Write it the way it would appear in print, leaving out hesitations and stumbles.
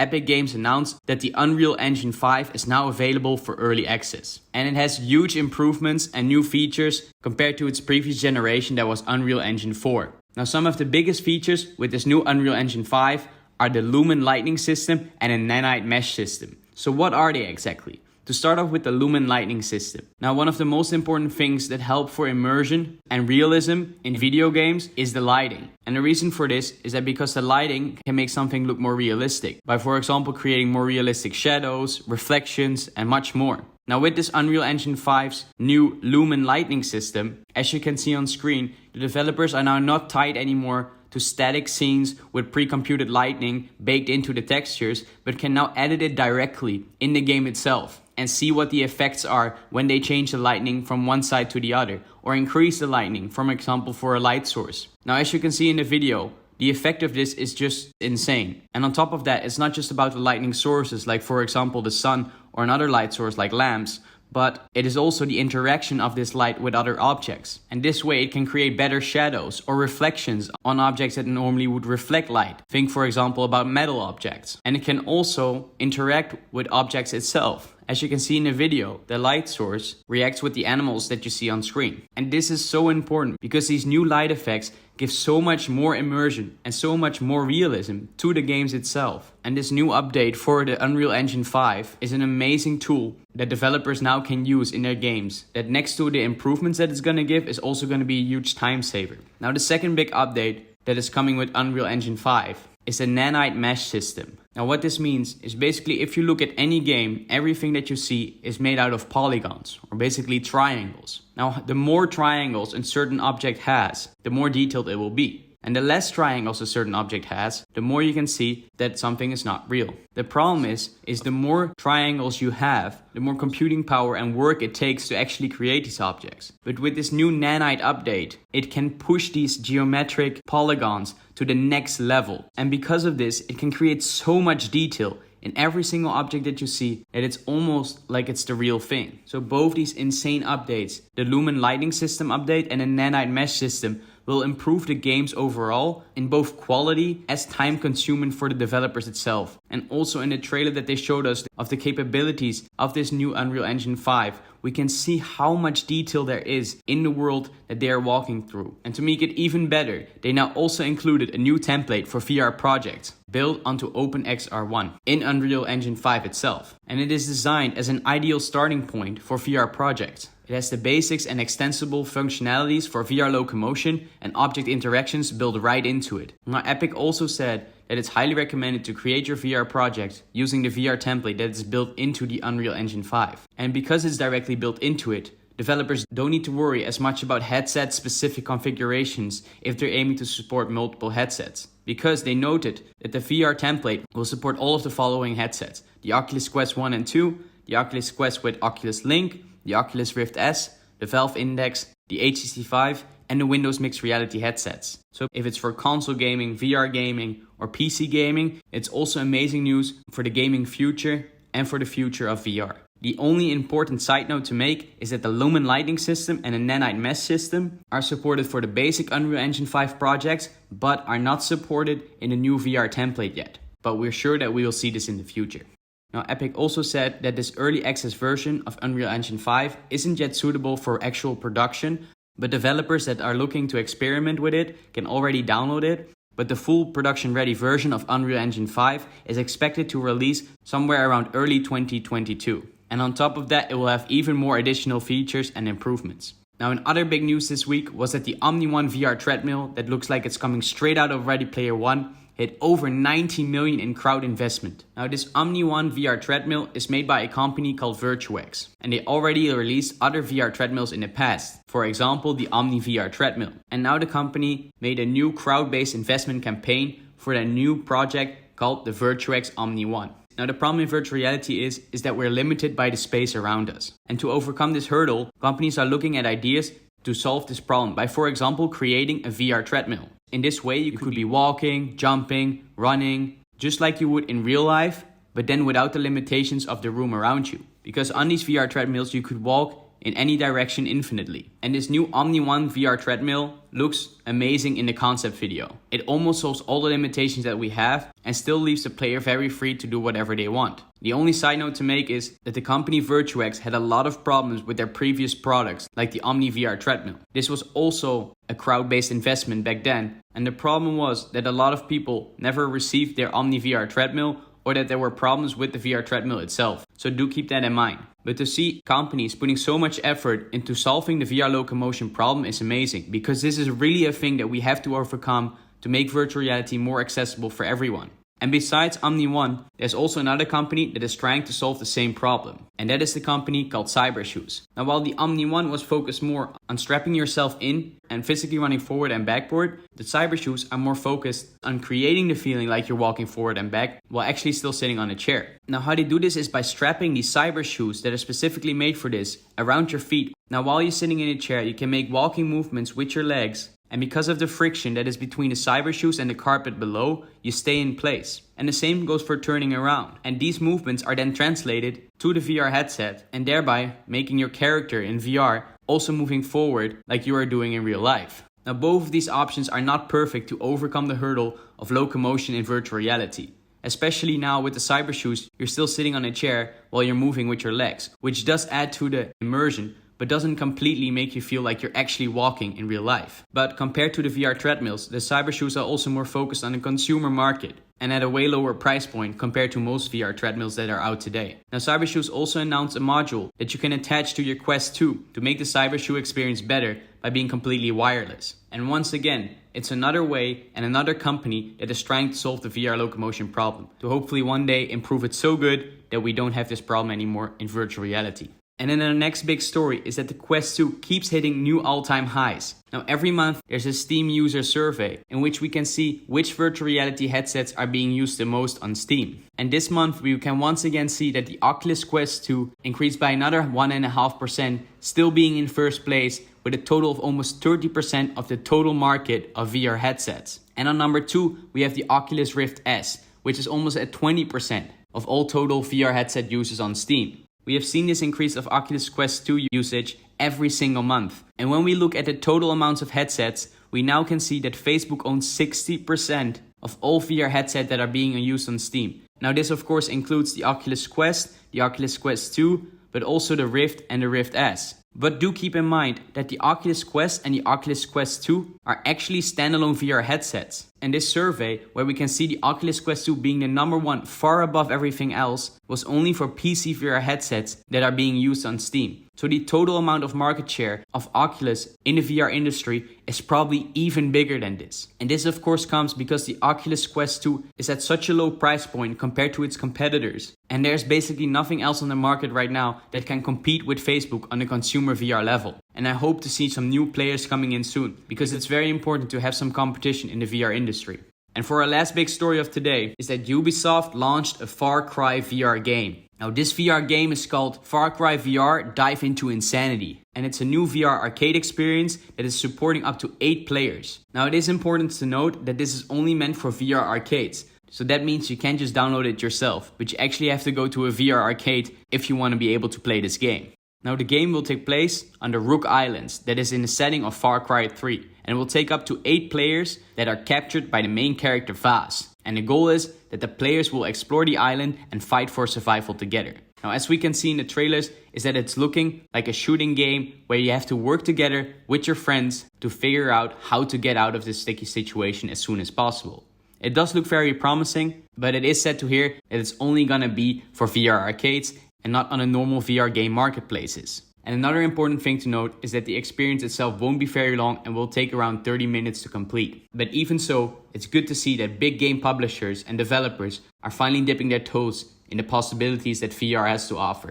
Epic Games announced that the Unreal Engine 5 is now available for early access. And it has huge improvements and new features compared to its previous generation that was Unreal Engine 4. Now some of the biggest features with this new Unreal Engine 5 are the Lumen Lighting system and a Nanite mesh system. So what are they exactly? To start off with the Lumen Lighting system. Now one of the most important things that help for immersion and realism in video games is the lighting. And the reason for this is that because the lighting can make something look more realistic by, for example, creating more realistic shadows, reflections, and much more. Now with this Unreal Engine 5's new Lumen Lighting system, as you can see on screen, the developers are now not tied anymore to static scenes with pre-computed lighting baked into the textures, but can now edit it directly in the game itself and see what the effects are when they change the lighting from one side to the other, or increase the lighting, for example, for a light source. Now as you can see in the video, the effect of this is just insane. And on top of that, it's not just about the lightning sources, like for example the sun or another light source like lamps, but it is also the interaction of this light with other objects. And this way it can create better shadows or reflections on objects that normally would reflect light. Think for example about metal objects. And it can also interact with objects itself. As you can see in the video, the light source reacts with the animals that you see on screen. And this is so important because these new light effects give so much more immersion and so much more realism to the games itself. And this new update for the Unreal Engine 5 is an amazing tool that developers now can use in their games. That next to the improvements that it's going to give is also going to be a huge time saver. Now the second big update that is coming with Unreal Engine 5 is the Nanite mesh system. Now what this means is basically if you look at any game, everything that you see is made out of polygons or basically triangles. Now the more triangles a certain object has, the more detailed it will be. And the less triangles a certain object has, the more you can see that something is not real. The problem is the more triangles you have, the more computing power and work it takes to actually create these objects. But with this new Nanite update, it can push these geometric polygons to the next level. And because of this, it can create so much detail in every single object that you see that it's almost like it's the real thing. So both these insane updates, the Lumen Lighting system update and the Nanite mesh system, will improve the games overall in both quality as time consuming for the developers itself. And also in the trailer that they showed us of the capabilities of this new Unreal Engine 5, we can see how much detail there is in the world that they are walking through. And to make it even better, they now also included a new template for VR projects built onto OpenXR1 in Unreal Engine 5 itself. And it is designed as an ideal starting point for VR projects. It has the basics and extensible functionalities for VR locomotion and object interactions built right into it. Now Epic also said that it's highly recommended to create your VR project using the VR template that is built into the Unreal Engine 5. And because it's directly built into it, developers don't need to worry as much about headset specific configurations if they're aiming to support multiple headsets. Because they noted that the VR template will support all of the following headsets: the Oculus Quest 1 and 2, the Oculus Quest with Oculus Link, the Oculus Rift S, the Valve Index, the HTC Vive, and the Windows Mixed Reality headsets. So if it's for console gaming, VR gaming, or PC gaming, it's also amazing news for the gaming future and for the future of VR. The only important side note to make is that the Lumen Lighting system and the Nanite mesh system are supported for the basic Unreal Engine 5 projects, but are not supported in the new VR template yet. But we're sure that we will see this in the future. Now Epic also said that this early access version of Unreal Engine 5 isn't yet suitable for actual production, but developers that are looking to experiment with it can already download it. But the full production ready version of Unreal Engine 5 is expected to release somewhere around early 2022. And on top of that, it will have even more additional features and improvements. Now in other big news this week was that the Omni VR treadmill that looks like it's coming straight out of Ready Player One hit over 90 million in crowd investment. Now this Omni VR treadmill is made by a company called Virtuix, and they already released other VR treadmills in the past. For example, the Omni VR treadmill. And now the company made a new crowd-based investment campaign for their new project called the Virtuix Omni. Now the problem in virtual reality is that we're limited by the space around us. And to overcome this hurdle, companies are looking at ideas to solve this problem by, for example, creating a VR treadmill. In this way, you could be walking, jumping, running, just like you would in real life, but then without the limitations of the room around you. Because on these VR treadmills, you could walk in any direction infinitely. And this new Omni 1 VR treadmill looks amazing in the concept video. It almost solves all the limitations that we have and still leaves the player very free to do whatever they want. The only side note to make is that the company Virtuix had a lot of problems with their previous products like the Omni VR treadmill. This was also a crowd-based investment back then, and the problem was that a lot of people never received their Omni VR treadmill or that there were problems with the VR treadmill itself. So do keep that in mind. But to see companies putting so much effort into solving the VR locomotion problem is amazing, because this is really a thing that we have to overcome to make virtual reality more accessible for everyone. And besides Omni 1, there's also another company that is trying to solve the same problem. And that is the company called Cybershoes. Now, while the Omni 1 was focused more on strapping yourself in and physically running forward and backward, the Cybershoes are more focused on creating the feeling like you're walking forward and back while actually still sitting on a chair. Now, how they do this is by strapping these Cybershoes that are specifically made for this around your feet. Now, while you're sitting in a chair, you can make walking movements with your legs. And because of the friction that is between the Cybershoes and the carpet below, you stay in place. And the same goes for turning around. And these movements are then translated to the VR headset and thereby making your character in VR also moving forward like you are doing in real life. Now, both of these options are not perfect to overcome the hurdle of locomotion in virtual reality. Especially now with the Cybershoes, you're still sitting on a chair while you're moving with your legs, which does add to the immersion, but doesn't completely make you feel like you're actually walking in real life. But compared to the VR treadmills, the Cybershoes are also more focused on the consumer market and at a way lower price point compared to most VR treadmills that are out today. Now, Cybershoes also announced a module that you can attach to your Quest 2 to make the Cybershoe experience better by being completely wireless. And once again, it's another way and another company that is trying to solve the VR locomotion problem to hopefully one day improve it so good that we don't have this problem anymore in virtual reality. And then the next big story is that the Quest 2 keeps hitting new all-time highs. Now, every month there's a Steam user survey in which we can see which virtual reality headsets are being used the most on Steam. And this month we can once again see that the Oculus Quest 2 increased by another 1.5%, still being in first place with a total of almost 30% of the total market of VR headsets. And on number 2, we have the Oculus Rift S, which is almost at 20% of all total VR headset users on Steam. We have seen this increase of Oculus Quest 2 usage every single month. And when we look at the total amounts of headsets, we now can see that Facebook owns 60% of all VR headsets that are being used on Steam. Now, this of course includes the Oculus Quest, the Oculus Quest 2, but also the Rift and the Rift S. But do keep in mind that the Oculus Quest and the Oculus Quest 2 are actually standalone VR headsets. And this survey, where we can see the Oculus Quest 2 being the number one far above everything else, was only for PC VR headsets that are being used on Steam. So the total amount of market share of Oculus in the VR industry is probably even bigger than this. And this of course comes because the Oculus Quest 2 is at such a low price point compared to its competitors. And there's basically nothing else on the market right now that can compete with Facebook on the consumer VR level. And I hope to see some new players coming in soon, because it's very important to have some competition in the VR industry. And for our last big story of today is that Ubisoft launched a Far Cry VR game. Now, this VR game is called Far Cry VR Dive into Insanity. And it's a new VR arcade experience that is supporting up to 8 players. Now, it is important to note that this is only meant for VR arcades. So that means you can't just download it yourself, but you actually have to go to a VR arcade if you want to be able to play this game. Now, the game will take place on the Rook Islands, that is in the setting of Far Cry 3, and will take up to 8 players that are captured by the main character Vaz. And the goal is that the players will explore the island and fight for survival together. Now, as we can see in the trailers, is that it's looking like a shooting game where you have to work together with your friends to figure out how to get out of this sticky situation as soon as possible. It does look very promising, but it is said to here that it's only gonna be for VR arcades and not on a normal VR game marketplaces. And another important thing to note is that the experience itself won't be very long and will take around 30 minutes to complete. But even so, it's good to see that big game publishers and developers are finally dipping their toes in the possibilities that VR has to offer.